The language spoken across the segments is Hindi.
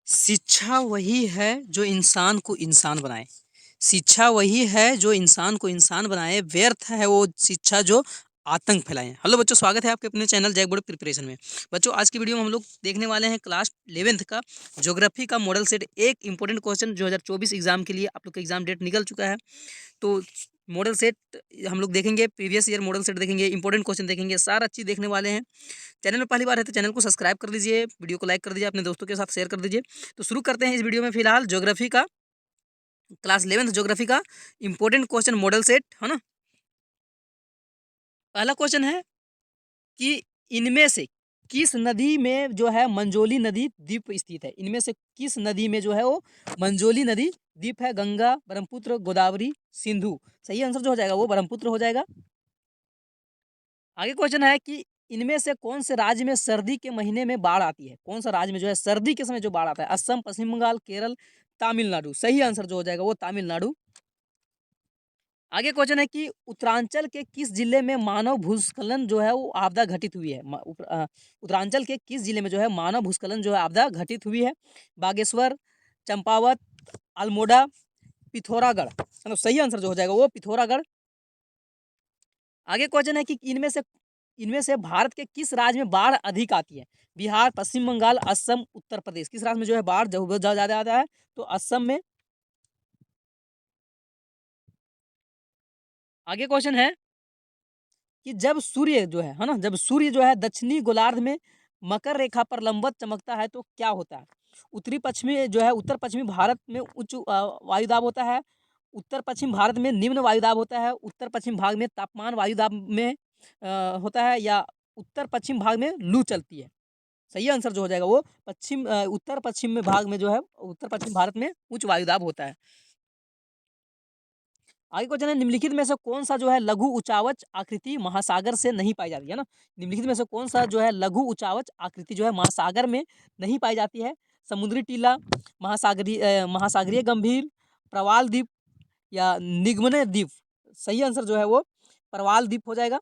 शिक्षा वही है जो इंसान को इंसान बनाए। शिक्षा वही है जो इंसान को इंसान बनाए, व्यर्थ है वो शिक्षा जो आतंक फैलाए। हेलो बच्चों, स्वागत है आपके अपने चैनल जैक बोर्ड प्रिपरेशन में। बच्चों, आज की वीडियो में हम लोग देखने वाले हैं क्लास 11th का ज्योग्राफी का मॉडल सेट। एक इंपॉर्टेंट क्वेश्चन 2024 एग्जाम के लिए आप लोग का एग्जाम डेट निकल चुका है, तो मॉडल सेट हम लोग देखेंगे, प्रीवियस ईयर मॉडल सेट देखेंगे, इंपॉर्टेंट क्वेश्चन देखेंगे, सारा चीज़ देखने वाले हैं। चैनल में पहली बार है तो चैनल को सब्सक्राइब कर लीजिए, वीडियो को लाइक कर दीजिए, अपने दोस्तों के साथ शेयर कर दीजिए। तो शुरू करते हैं इस वीडियो में। फिलहाल ज्योग्राफी का क्लास 11th ज्योग्राफी का इंपॉर्टेंट क्वेश्चन मॉडल सेट है ना। पहला क्वेश्चन है कि इनमें से किस नदी में जो है मंजोली नदी द्वीप स्थित है। इनमें से किस नदी में जो है वो मंजोली नदी द्वीप है? गंगा, ब्रह्मपुत्र, गोदावरी, सिंधु। सही आंसर जो हो जाएगा वो ब्रह्मपुत्र हो जाएगा। आगे क्वेश्चन है कि इनमें से कौन से राज्य में सर्दी के महीने में बाढ़ आती है? कौन सा राज्य में जो है सर्दी के समय जो बाढ़ आता है? असम, पश्चिम बंगाल, केरल, तमिलनाडु। सही आंसर जो हो जाएगा वो तमिलनाडु। आगे क्वेश्चन है कि उत्तरांचल के किस जिले में मानव भूस्खलन जो है वो आपदा घटित हुई है? उत्तरांचल के किस जिले में जो है मानव भूस्खलन जो है आपदा घटित हुई है? बागेश्वर, चंपावत, अल्मोड़ा, पिथौरागढ़। तो सही आंसर जो हो जाएगा वो पिथौरागढ़। आगे क्वेश्चन है कि इनमें से भारत के किस राज्य में बाढ़ अधिक आती है? बिहार, पश्चिम बंगाल, असम, उत्तर प्रदेश। किस राज्य में जो है बाढ़ बहुत ज्यादा आता है? तो असम में। आगे क्वेश्चन है कि जब सूर्य जो है ना, जब सूर्य जो है दक्षिणी गोलार्ध में मकर रेखा पर लंबवत चमकता है तो क्या होता है? उत्तरी पश्चिमी जो है उत्तर पश्चिमी भारत में उच्च वायुदाब होता है, उत्तर पश्चिम भारत में निम्न वायुदाब होता है, उत्तर पश्चिम भाग में तापमान वायुदाब में होता है, या उत्तर पश्चिम भाग में लू चलती है। सही आंसर जो हो जाएगा वो उत्तर पश्चिम में भाग में जो है उत्तर पश्चिम भारत में उच्च वायुदाब होता है। आगे क्वेश्चन है निम्नलिखित में से कौन सा जो है लघु उचावच आकृति महासागर से नहीं पाई जाती है ना। निम्नलिखित में से कौन सा जो है लघु उचावच आकृति जो है महासागर में नहीं पाई जाती है? समुद्री टीला, महासागरीय गंभीर, प्रवाल द्वीप, या निगमन द्वीप। सही आंसर जो है वो प्रवाल द्वीप हो जाएगा।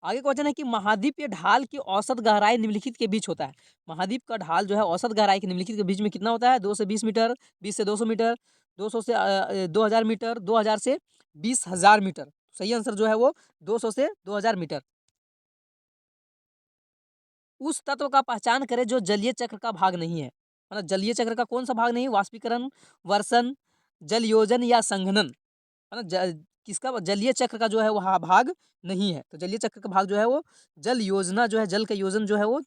आगे क्वेश्चन है कि महाद्वीपीय ढाल की औसत गहराई निम्नलिखित के बीच होता है। महाद्वीप का ढाल जो है औसत गहराई के निम्नलिखित के बीच में कितना होता है? 2 से 20 मीटर, 20 से 200 मीटर, 200 से 2000 मीटर, 2000 से 20,000 मीटर। सही आंसर जो है वो 200 से 2000 मीटर। उस तत्व का पहचान करें जो जलीय चक्र का भाग नहीं है। मतलब जलीय चक्र का कौन सा भाग नहीं है? वाष्पीकरण, वर्षण, जल योजन, या संघनन। है ना। किसका जलीय चक्र का जो है वह भाग नहीं है, तो जलीय चक्र का भाग जो है वो जल योजना जो है, जल का योजन जो है वो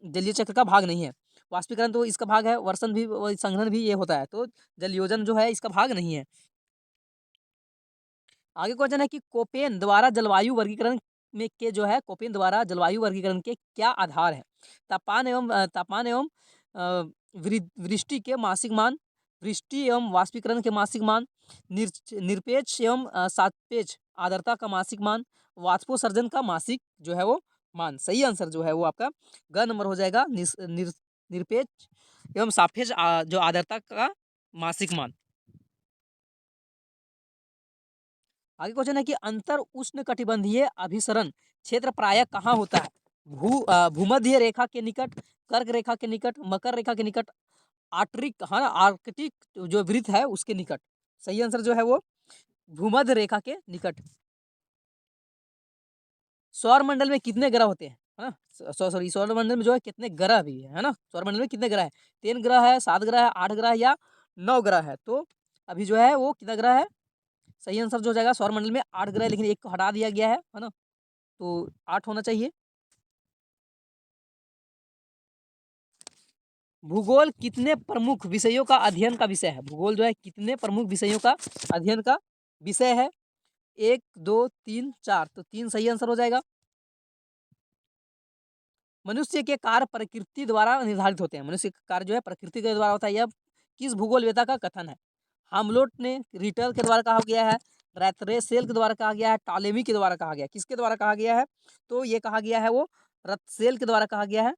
जलीय चक्र का भाग नहीं है। वाष्पीकरण तो इसका भाग है, वर्षण भी संघनन भी ये होता है, तो जल योजन जो है इसका भाग नहीं है। आगे क्वेश्चन है कि कोपेन द्वारा जलवायु वर्गीकरण में के जो है कोपेन द्वारा जलवायु वर्गीकरण के क्या आधार है? तापमान एवं वृष्टि के मासिक मान, वृष्टि एवं वाष्पीकरण के मासिक मान, निरपेक्ष एवं सापेक्ष आर्द्रता का मासिक मान, वाष्पोत्सर्जन का मासिक जो है वो मान। सही आंसर जो है वो आपका ग नंबर हो जाएगा, निरपेक्ष एवं सापेक्ष जो आर्द्रता का मासिक मान। आगे क्वेश्चन है कि अंतर उष्ण कटिबंधीय अभिसरण क्षेत्र प्रायः कहाँ होता है? भूमध्य रेखा के निकट, कर्क रेखा के निकट, मकर रेखा के निकट, आर्कटिक जो वृत्त है उसके निकट। सही आंसर जो है वो भूमध्य रेखा के निकट। सौर मंडल में कितने ग्रह होते हैं? है ना। सॉरी, सौर मंडल में जो है कितने ग्रह भी है ना। सौर मंडल में कितने ग्रह है? 3 ग्रह है, 7 ग्रह है, 8 ग्रह, या 9 ग्रह है? तो अभी जो है वो कितना ग्रह है? सही आंसर जो हो जाएगा सौर मंडल में 8 ग्रह, लेकिन एक को हटा दिया गया है ना, तो 8 होना चाहिए। भूगोल कितने प्रमुख विषयों का अध्ययन का विषय है? भूगोल जो है कितने प्रमुख विषयों का अध्ययन का विषय है? 1, 2, 3, 4। तो 3 सही आंसर हो जाएगा। मनुष्य के कार्य प्रकृति द्वारा निर्धारित होते हैं। मनुष्य का कार्य जो है प्रकृति के द्वारा होता है। यह किस भूगोलवेत्ता का कथन है? हामलोट ने रिटर के द्वारा कहा गया है, रथसेल के द्वारा कहा गया है, टॉलेमी के द्वारा कहा गया है। किसके द्वारा कहा गया है? तो ये कहा गया है वो रथसेल के द्वारा कहा गया है।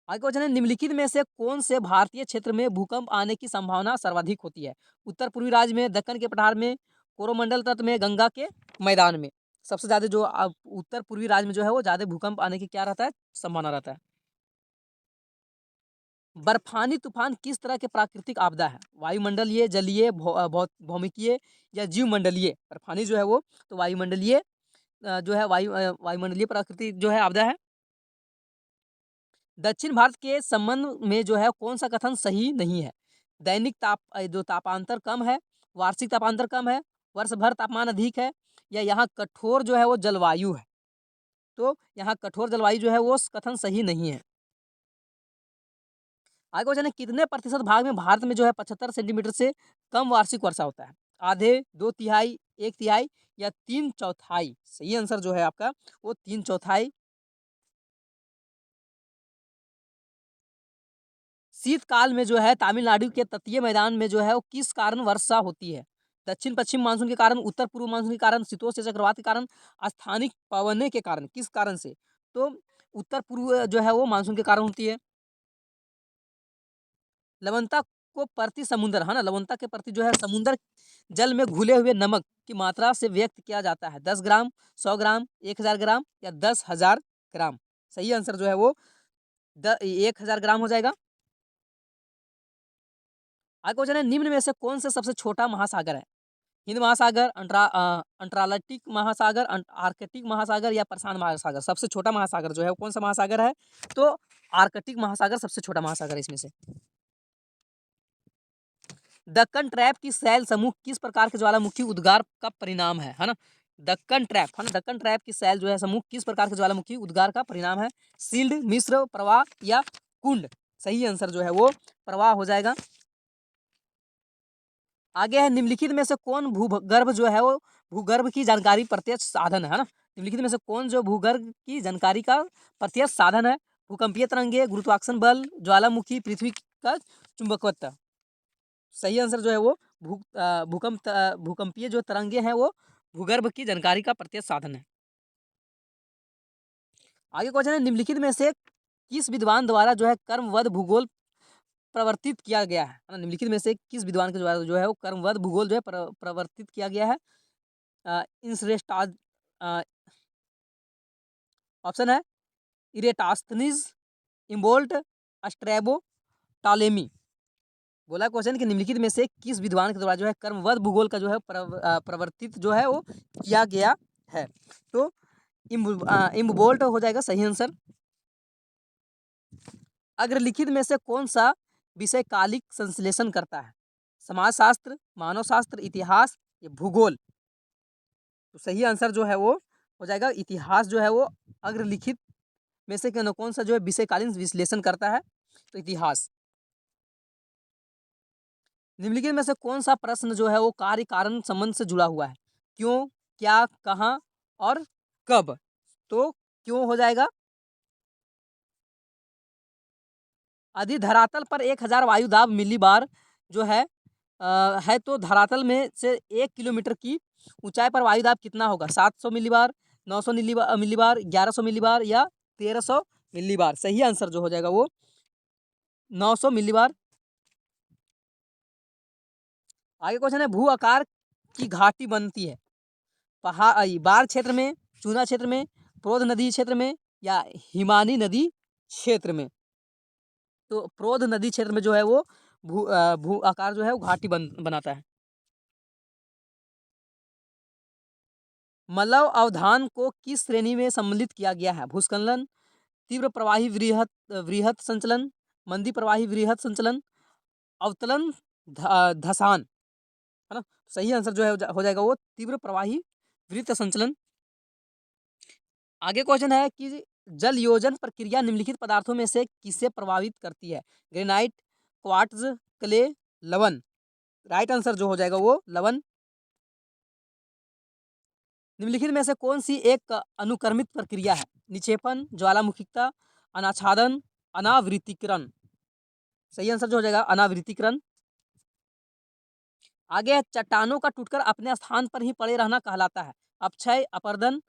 आगे क्वेश्चन है निम्नलिखित में से कौन से भारतीय क्षेत्र में भूकंप आने की संभावना सर्वाधिक होती है? उत्तर पूर्वी राज्य में, दक्कन के पठार में, कोरोमंडल तट में, गंगा के मैदान में। सबसे ज्यादा जो उत्तर पूर्वी राज्य में जो है वो ज्यादा भूकंप आने की क्या रहता है? संभावना रहता है। बर्फानी तूफान किस तरह के प्राकृतिक आपदा है? वायुमंडलीय, जलीय, भौमिकीय या जीवमंडलीय? बर्फानी जो है वो तो वायुमंडलीय जो है वायुमंडलीय प्राकृतिक जो है आपदा है। दक्षिण भारत के संबंध में जो है कौन-सा कथन सही नहीं है? दैनिक जो तापांतर कम है, वार्षिक तापांतर कम है, वर्ष भर तापमान अधिक है या यहाँ कठोर जो है वो जलवायु है। तो यहाँ कठोर जलवायु जो है वो कथन सही नहीं है। आगे क्वेश्चन है कितने प्रतिशत भाग में भारत में जो है 75 सेंटीमीटर से कम वार्षिक वर्षा होता है? आधे, 2 तिहाई, 1 तिहाई या 3 चौथाई? सही आंसर जो है आपका वो 3 चौथाई। शीतकाल में जो है तमिलनाडु के तटीय मैदान में जो है वो किस कारण वर्षा होती है? दक्षिण पश्चिम मानसून के कारण, उत्तर पूर्व मानसून के कारण, शीतोष्ण चक्रवात के कारण, स्थानिक पवने के कारण, किस कारण से? तो उत्तर पूर्व जो है वो मानसून के कारण होती है। लवणता को प्रति समुद्र है ना, लवणता के प्रति जो है समुद्र जल में घुले हुए नमक की मात्रा से व्यक्त किया जाता है। 10 ग्राम, 100 ग्राम, 1000 ग्राम या 10,000 ग्राम? सही आंसर जो है वो 1000 ग्राम हो जाएगा। आगे क्वेश्चन है निम्न में से कौन सा सबसे छोटा महासागर है? हिंद महासागर, अंटार्कटिक महासागर, आर्कटिक महासागर या प्रशांत महासागर? सबसे छोटा महासागर जो है वो कौन सा महासागर है? तो आर्कटिक महासागर सबसे छोटा महासागर है इसमें से। दक्कन ट्रैप की सैल समूह किस प्रकार के ज्वालामुखी उद्गार का परिणाम है ना? दक्कन ट्रैप है ना, दक्कन ट्रैप की सैल जो है समूह किस प्रकार के ज्वालामुखी उद्गार का परिणाम है? शील्ड, मिश्र, प्रवाह या कुंड? सही आंसर जो है वो प्रवाह हो जाएगा। आगे है निम्नलिखित में से कौन भूगर्भ जो है वो भूगर्भ की जानकारी प्रत्यक्ष साधन है ना? निम्नलिखित में से कौन जो भूगर्भ की जानकारी का प्रत्यक्ष साधन है? भूकंपीय तरंगे, गुरुत्वाकर्षण बल, ज्वालामुखी, पृथ्वी का चुंबकत्व? सही आंसर जो है वो भूकंपीय जो तरंगे हैं वो भूगर्भ की जानकारी का प्रत्यक्ष साधन है। आगे क्वेश्चन है निम्नलिखित में से किस विद्वान द्वारा जो है कर्मवद भूगोल प्रवर्तित किया गया है ना? निम्नलिखित में से किस विद्वान के द्वारा जो है वो कर्मवद भूगोल जो है प्रवर्तित किया गया है? इंसरेस्टाज ऑप्शन है इरेटास्थनीज, इम्बोल्ट, स्ट्रैबो, टॉलेमी? बोला क्वेश्चन कि निम्नलिखित में से किस विद्वान के द्वारा जो है कर्मवद भूगोल का जो है प्रवर्तित जो है वो किया गया है? तो इम्बोल्ट हो जाएगा सही आंसर। अग्रलिखित में से कौन सा विषय कालिक संश्लेषण करता है? समाजशास्त्र, मानव शास्त्र, इतिहास या भूगोल? तो सही आंसर जो है वो हो जाएगा इतिहास जो है वो अग्रलिखित में से कौन सा जो है विषयकालीन विश्लेषण करता है? तो इतिहास। निम्नलिखित में से कौन सा प्रश्न जो है वो कार्य कारण संबंध से जुड़ा हुआ है? क्यों, क्या, कहाँ और कब? तो क्यों हो जाएगा। यदि धरातल पर 1000 वायुदाब मिलीबार जो है तो धरातल में से 1 किलोमीटर की ऊंचाई पर वायुदाब कितना होगा? 700 मिलीबार, 900 मिलीबार, 1100 मिलीबार या 1300 मिलीबार? सही आंसर जो हो जाएगा वो 900 मिलीबार। आगे क्वेश्चन है भू आकार की घाटी बनती है बाढ़ क्षेत्र में, चूना क्षेत्र में, प्रोध नदी क्षेत्र में या हिमानी नदी क्षेत्र में? तो प्रोध नदी क्षेत्र में जो है वो भू आकार जो है वो घाटी बनाता है। मलय अवधान को किस श्रेणी में सम्मिलित किया गया है? भूस्खलन, तीव्र प्रवाही वृहत वृहत संचलन, मंदी प्रवाही वृहत संचलन, अवतलन, धसान? है ना? सही आंसर जो है हो जाएगा वो तीव्र प्रवाही वृत्त संचलन। आगे क्वेश्चन है कि जल योजन प्रक्रिया निम्नलिखित पदार्थों में से किसे प्रभावित करती है? ग्रेनाइट, क्वार्ट्ज, क्ले, लवण? राइट आंसर जो हो जाएगा वो लवण। निम्नलिखित में से कौन सी एक अनुक्रमित प्रक्रिया है? निक्षेपण, ज्वालामुखिता, अनाच्छादन, अनावृतिकरण? सही आंसर जो हो जाएगा अनावृतिकरण। आगे चट्टानों का टूटकर अपने स्थान पर ही पड़े रहना कहलाता है? अपक्षय, अपर्दन,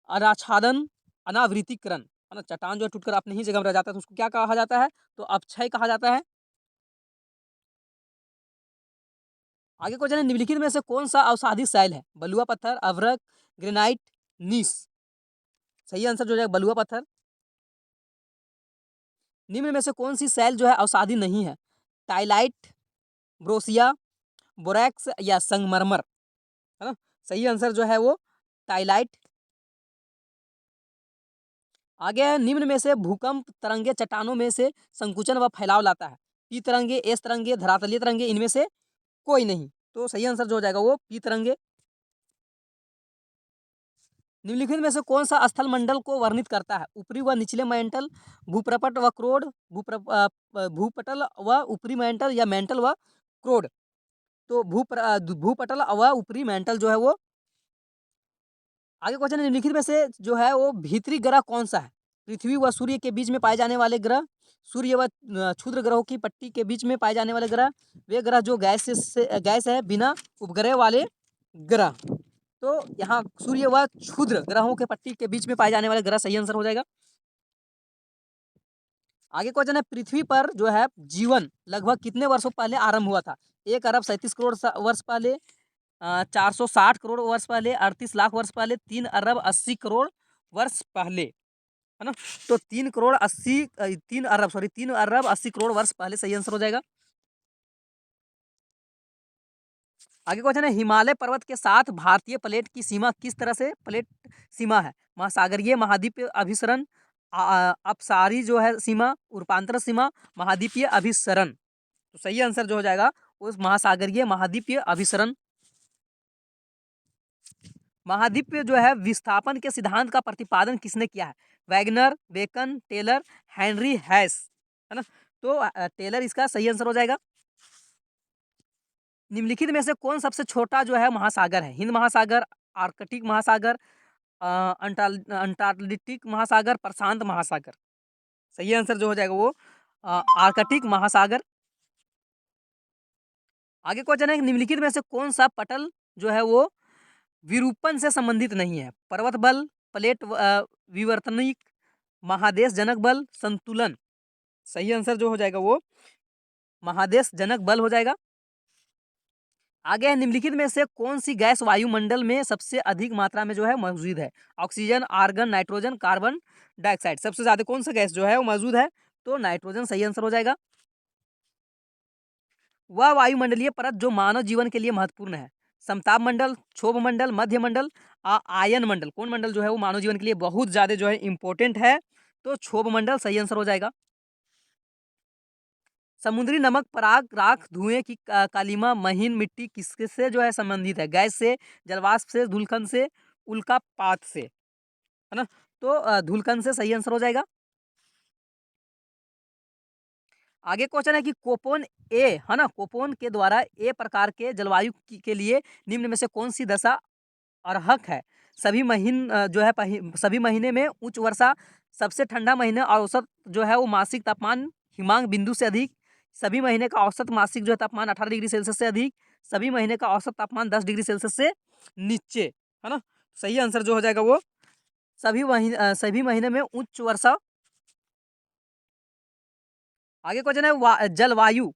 अनाच्छादन, अनावृतिकरण? है ना, चट्टान जो टूटकर अपनी ही जगह में रह जाता है तो उसको क्या कहा जाता है? तो अपक्षय कहा जाता है। आगे क्वेश्चन है निम्नलिखित में से कौन सा अवसादी शैल है? बलुआ पत्थर, अभ्रक, ग्रेनाइट, नीस? सही आंसर जो है बलुआ पत्थर। निम्न में से कौन सी सेल जो है अवसादी नहीं है? टाइलाइट, ब्रोसिया, बोरैक्स या संगमरमर, है ना? सही आंसर जो है वो टाइलाइट। आगे है, निम्न में से भूकंप तरंगे चट्टानों में से संकुचन व फैलाव लाता है? पी तरंगे, एस तरंगे, धरातलीय तरंगे, इनमें से कोई नहीं। तो सही आंसर जो हो जाएगा वो पी तरंगे। निम्नलिखित में से कौन सा स्थल मंडल को वर्णित करता है? ऊपरी व निचले मेंटल, भूप्रपट व क्रोड, भूपटल व ऊपरी मेंटल या मेंटल व क्रोड। तो भूपटल व ऊपरी मेंटल जो है वो। आगे क्वेश्चन है, निम्नलिखित में से जो है वो भीतरी ग्रह कौन सा है? पृथ्वी व सूर्य के बीच में पाए जाने वाले ग्रह, सूर्य व क्षुद्र ग्रहों की पट्टी के बीच में पाए जाने वाले ग्रह, वे ग्रह जो गैस है बिना उपग्रह वाले ग्रह। तो यहाँ सूर्य व क्षुद्र ग्रहों के पट्टी के बीच में पाए जाने वाले ग्रह सही आंसर हो जाएगा। आगे क्वेश्चन है, पृथ्वी पर जो है जीवन लगभग कितने वर्षों पहले आरंभ हुआ था? 1 अरब 37 करोड़ वर्ष पहले, 460 करोड़ वर्ष पहले, 38 लाख वर्ष पहले, 3 अरब 80 करोड़ वर्ष पहले, है ना? तो 3 अरब 80 करोड़ वर्ष पहले सही आंसर हो जाएगा। आगे क्वेश्चन है, हिमालय पर्वत के साथ भारतीय प्लेट की सीमा किस तरह से प्लेट सीमा है? महासागरीय, महाद्वीपीय अभिसरण, अपसारी जो है सीमा, रूपांतर सीमा, महाद्वीपीय अभिसरण। तो सही आंसर जो हो जाएगा उस महासागरीय महाद्वीपीय अभिसरण। महाद्वीपीय जो है विस्थापन के सिद्धांत का प्रतिपादन किसने किया है? वैगनर, बेकन, टेलर, हेनरी हैस, है ना? तो टेलर इसका सही आंसर हो जाएगा। निम्नलिखित में से कौन सबसे छोटा जो है महासागर है? हिंद महासागर, आर्कटिक महासागर, अंटार्कटिक महासागर, प्रशांत महासागर। सही आंसर जो हो जाएगा वो आर्कटिक महासागर। आगे क्वेश्चन है, निम्नलिखित में से कौन सा पटल जो है वो विरूपण से संबंधित नहीं है? पर्वत बल, प्लेट विवर्तनिक, महादेश जनक बल, संतुलन। सही आंसर जो हो जाएगा वो महादेश जनक बल हो जाएगा। आगे है, निम्नलिखित में से कौन सी गैस वायुमंडल में सबसे अधिक मात्रा में जो है मौजूद है? Oxygen, argon, nitrogen, carbon dioxide. सबसे ज्यादा कौन सा गैस जो है वो मौजूद है? तो नाइट्रोजन सही आंसर हो जाएगा। वह वायुमंडलीय परत जो मानव जीवन के लिए महत्वपूर्ण है? समताप मंडल, क्षोभ मंडल, मध्य मंडल, आयन मंडल। कौन मंडल जो है वो मानव जीवन के लिए बहुत ज्यादा जो है इंपॉर्टेंट है? तो क्षोभ मंडल सही आंसर हो जाएगा। समुद्री नमक, पराग, राख, धुएं की कालीमा, महीन मिट्टी किससे जो है संबंधित है? गैस से, जलवाष्प से, धूलकण से, उल्कापात से, है ना? तो धूलकण से सही आंसर हो जाएगा। आगे क्वेश्चन है कि कोपोन ए, है ना, कोपोन के द्वारा ए प्रकार के जलवायु के लिए निम्न में से कौन सी दशा अर्हक है? सभी जो है सभी महीने में उच्च वर्षा, सबसे ठंडा महीने औसत जो है वो मासिक तापमान हिमांक बिंदु से अधिक, सभी महीने का औसत मासिक जो है तापमान 18 डिग्री सेल्सियस से अधिक, सभी महीने का औसत तापमान 10 डिग्री सेल्सियस से नीचे, है ना? सही आंसर जो हो जाएगा वो सभी महीने में उच्च वर्षा। आगे क्वेश्चन है, जलवायु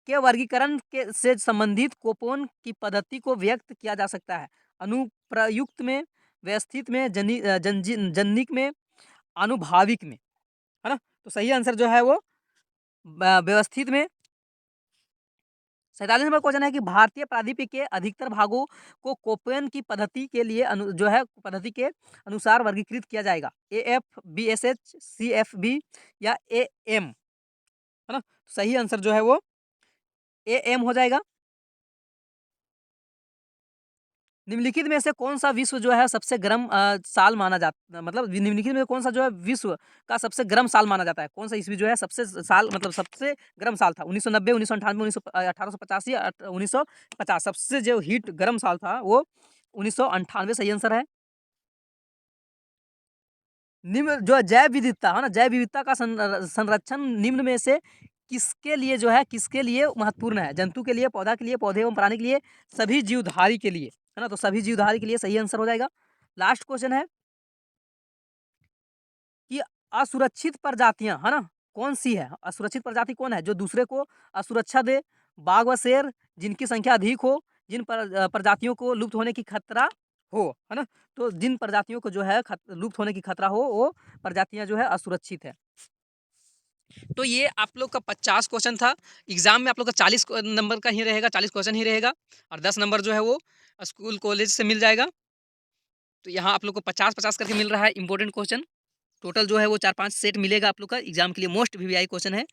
के वर्गीकरण के से संबंधित कोपोन की पद्धति को व्यक्त किया जा सकता है? अनुप्रयुक्त में, व्यवस्थित में, जनिक में, अनुभाविक में, है ना? तो सही आंसर जो है वो व्यवस्थित में। 47 नंबर क्वेश्चन है कि भारतीय प्रायद्वीप के अधिकतर भागों को कोपेन की पद्धति के लिए जो है पद्धति के अनुसार वर्गीकृत किया जाएगा? AF, BSH, CFB या AM, है ना? तो सही आंसर जो है वो AM हो जाएगा। निम्नलिखित में से कौन सा विश्व जो है सबसे गर्म साल माना जाता, मतलब निम्नलिखित में कौन सा जो है विश्व का सबसे गर्म साल माना जाता है? कौन सा ईस्वी जो है सबसे साल मतलब सबसे गर्म साल था? 1990, 1998, 1885 या 1950? सबसे जो हीट गर्म साल था वो 1998 सही आंसर है। निम्न जो जैव विविधता है ना, जैव विविधता का संरक्षण निम्न में से किसके लिए जो है किसके लिए महत्वपूर्ण है? जंतु के लिए, पौधा के लिए, पौधे एवं प्राणी के लिए, सभी जीवधारी के लिए, है ना? तो सभी जीवधारी के लिए सही आंसर हो जाएगा। लास्ट क्वेश्चन है कि असुरक्षित प्रजातियां, है ना, कौन सी है? असुरक्षित प्रजाति कौन है जो दूसरे को असुरक्षा दे? बाघ व शेर, जिनकी संख्या अधिक हो, जिन प्रजातियों को लुप्त होने की खतरा हो, है ना? तो जिन प्रजातियों को जो है लुप्त होने की खतरा हो वो प्रजातियां जो है असुरक्षित है। तो ये आप लोग का 50 क्वेश्चन था। एग्ज़ाम में आप लोग का 40 नंबर का ही रहेगा, 40 क्वेश्चन ही रहेगा और 10 नंबर जो है वो स्कूल कॉलेज से मिल जाएगा। तो यहाँ आप लोग को 50-50 करके मिल रहा है इम्पोर्टेंट क्वेश्चन। टोटल जो है वो 4-5 सेट मिलेगा आप लोग का, एग्ज़ाम के लिए मोस्ट वीवीआई क्वेश्चन है।